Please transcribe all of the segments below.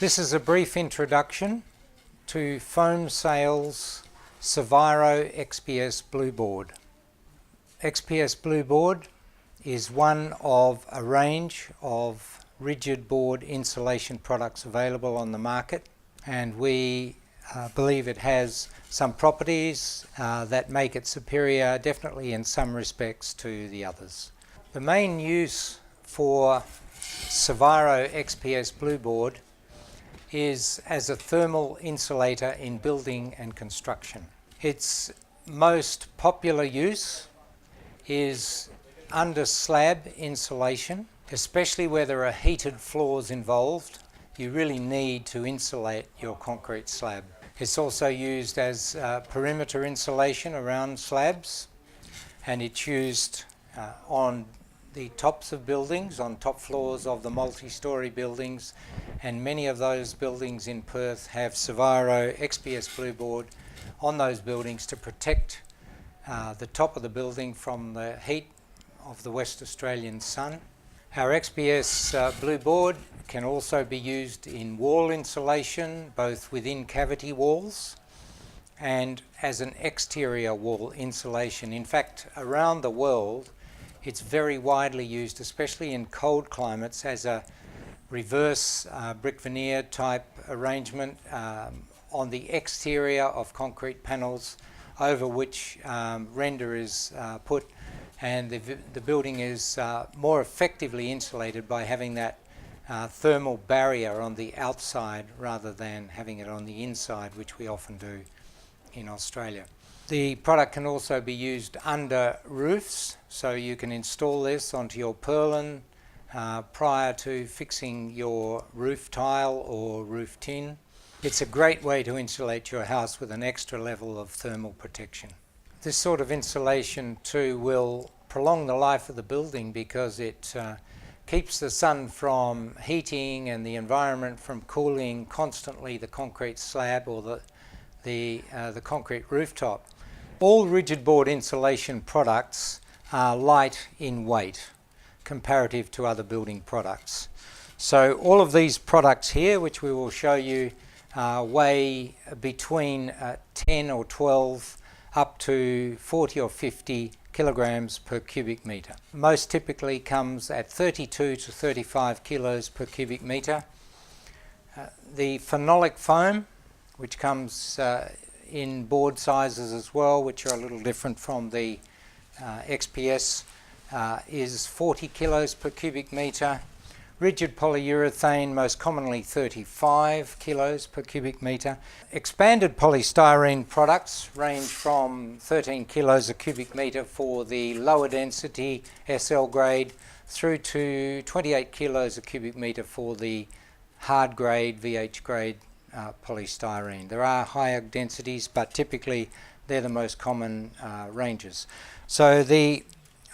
This is a brief introduction to Foam Sales Saviro XPS Blue Board. XPS Blue Board is one of a range of rigid board insulation products available on the market, and we believe it has some properties that make it superior, definitely in some respects, to the others. The main use for Saviro XPS Blue Board is as a thermal insulator in building and construction. Its most popular use is under slab insulation, especially where there are heated floors involved. You really need to insulate your concrete slab. It's also used as perimeter insulation around slabs, and it's used on the tops of buildings, on top floors of the multi-storey buildings, and many of those buildings in Perth have Saviro XPS Blue Board on those buildings to protect the top of the building from the heat of the West Australian sun. Our XPS Blue Board can also be used in wall insulation, both within cavity walls and as an exterior wall insulation. In fact, around the world, it's very widely used, especially in cold climates, as a reverse brick veneer type arrangement on the exterior of concrete panels over which render is put, and the building is more effectively insulated by having that thermal barrier on the outside rather than having it on the inside, which we often do in Australia. The product can also be used under roofs, so you can install this onto your purlin prior to fixing your roof tile or roof tin. It's a great way to insulate your house with an extra level of thermal protection. This sort of insulation too will prolong the life of the building because it keeps the sun from heating and the environment from cooling constantly the concrete slab or the concrete rooftop. All rigid board insulation products are light in weight comparative to other building products. So all of these products here, which we will show you, weigh between 10 or 12 up to 40 or 50 kilograms per cubic metre. Most typically comes at 32 to 35 kilos per cubic metre. The phenolic foam, which comes in board sizes as well, which are a little different from the XPS, is 40 kilos per cubic metre. Rigid polyurethane, most commonly 35 kilos per cubic metre. Expanded polystyrene products range from 13 kilos a cubic metre for the lower density SL grade through to 28 kilos a cubic metre for the hard grade VH grade polystyrene. There are higher densities, but typically they're the most common ranges. So the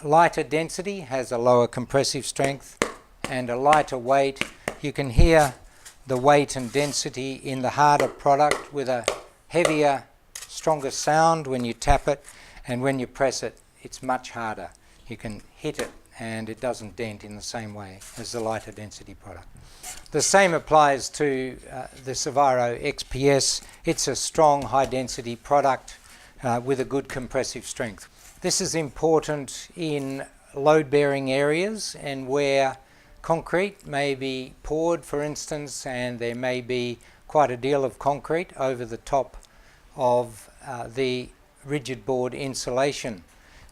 lighter density has a lower compressive strength and a lighter weight. You can hear the weight and density in the harder product with a heavier, stronger sound when you tap it, and when you press it, it's much harder. You can hit it and it doesn't dent in the same way as the lighter density product. The same applies to the Saviro XPS. It's a strong, high density product with a good compressive strength. This is important in load-bearing areas and where concrete may be poured, for instance, and there may be quite a deal of concrete over the top of the rigid board insulation.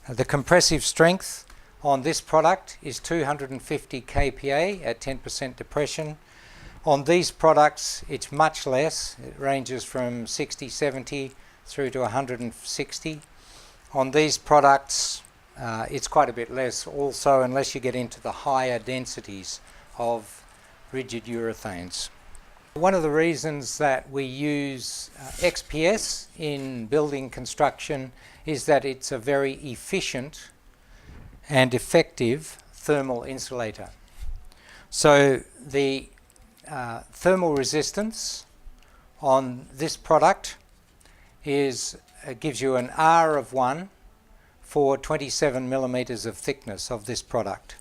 The compressive strength on this product is 250 kPa at 10% depression. On these products it's much less. It ranges from 60, 70 through to 160. On these products it's quite a bit less also, unless you get into the higher densities of rigid urethanes. One of the reasons that we use XPS in building construction is that it's a very efficient and effective thermal insulator. So the thermal resistance on this product gives you an R of 1 for 27 millimeters of thickness of this product.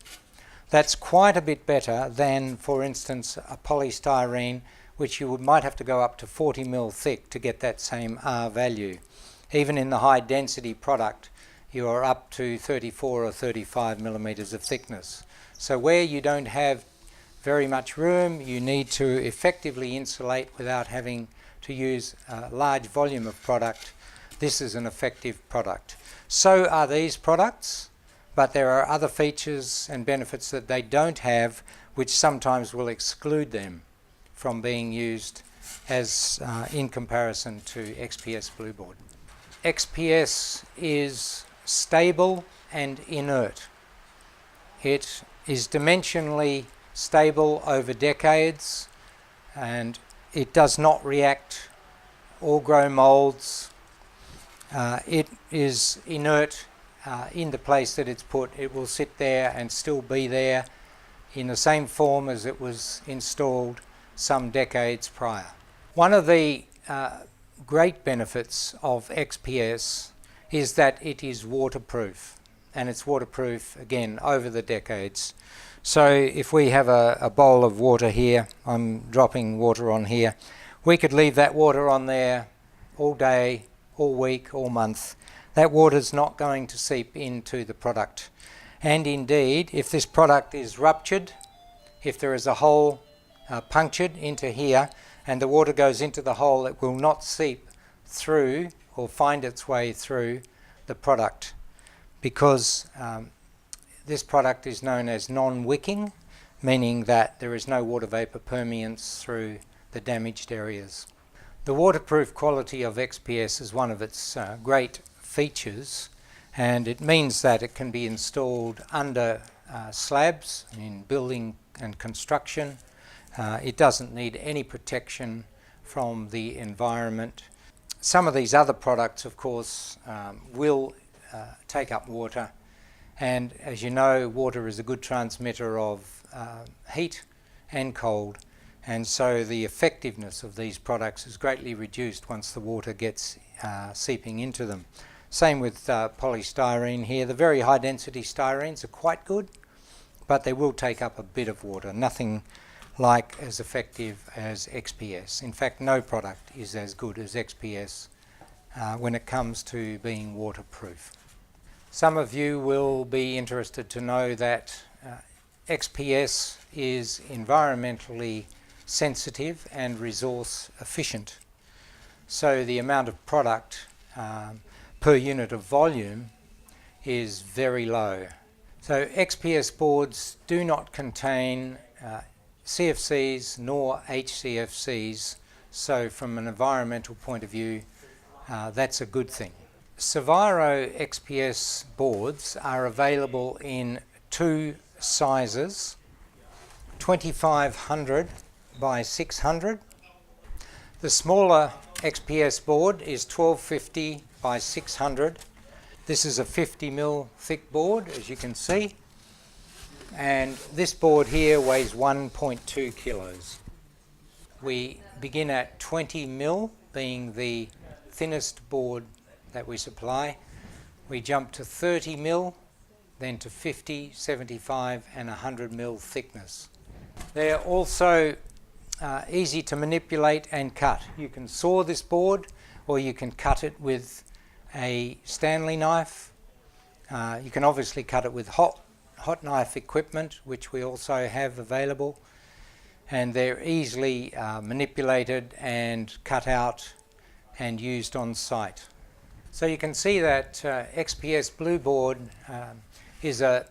That's quite a bit better than, for instance, a polystyrene, which you might have to go up to 40 mil thick to get that same R value. Even in the high density product, you are up to 34 or 35 millimeters of thickness. So where you don't have very much room, you need to effectively insulate without having to use a large volume of product. This is an effective product. So are these products, but there are other features and benefits that they don't have, which sometimes will exclude them from being used as in comparison to XPS Blueboard. XPS is stable and inert. It is dimensionally stable over decades, and it does not react or grow molds. It is inert in the place that it's put. It will sit there and still be there in the same form as it was installed some decades prior. One of the great benefits of XPS is that it is waterproof, and it's waterproof again over the decades. So if we have a bowl of water here, I'm dropping water on here, we could leave that water on there all day, all week, all month. That water's not going to seep into the product. And indeed, if this product is ruptured, if there is a hole punctured into here and the water goes into the hole, it will not seep through or find its way through the product, because this product is known as non-wicking, meaning that there is no water vapor permeance through the damaged areas. The waterproof quality of XPS is one of its great features, and it means that it can be installed under slabs in building and construction. It doesn't need any protection from the environment. Some of these other products, of course, will take up water, and as you know, water is a good transmitter of heat and cold, and so the effectiveness of these products is greatly reduced once the water gets seeping into them. Same with polystyrene here. The very high density styrenes are quite good, but they will take up a bit of water. Nothing like as effective as XPS. In fact, no product is as good as XPS when it comes to being waterproof. Some of you will be interested to know that XPS is environmentally sensitive and resource efficient. So the amount of product per unit of volume is very low. So XPS boards do not contain CFCs nor HCFCs, so from an environmental point of view, that's a good thing. Saviro XPS boards are available in two sizes, 2500 by 600. The smaller XPS board is 1250 by 600. This is a 50 mil thick board, as you can see, and this board here weighs 1.2 kilos. We begin at 20 mil being the thinnest board that we supply. We jump to 30 mil, then to 50, 75 and 100 mil thickness. They're also easy to manipulate and cut. You can saw this board, or you can cut it with a Stanley knife. You can obviously cut it with hot knife equipment, which we also have available, and they're easily manipulated and cut out and used on site. So you can see that XPS Blueboard is a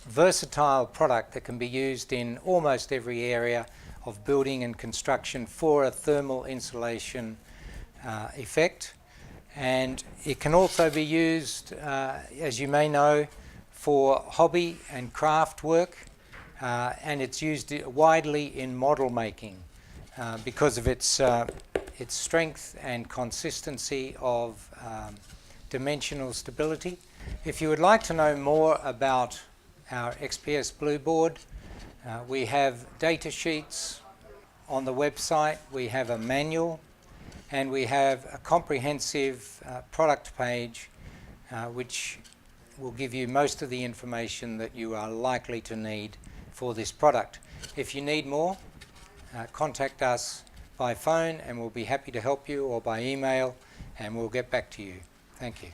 versatile product that can be used in almost every area of building and construction for a thermal insulation effect. And it can also be used, as you may know, for hobby and craft work, and it's used widely in model making because of its strength and consistency of dimensional stability. If you would like to know more about our XPS Blueboard, we have data sheets on the website, we have a manual, and we have a comprehensive product page which will give you most of the information that you are likely to need for this product. If you need more, contact us by phone and we'll be happy to help you, or by email and we'll get back to you. Thank you.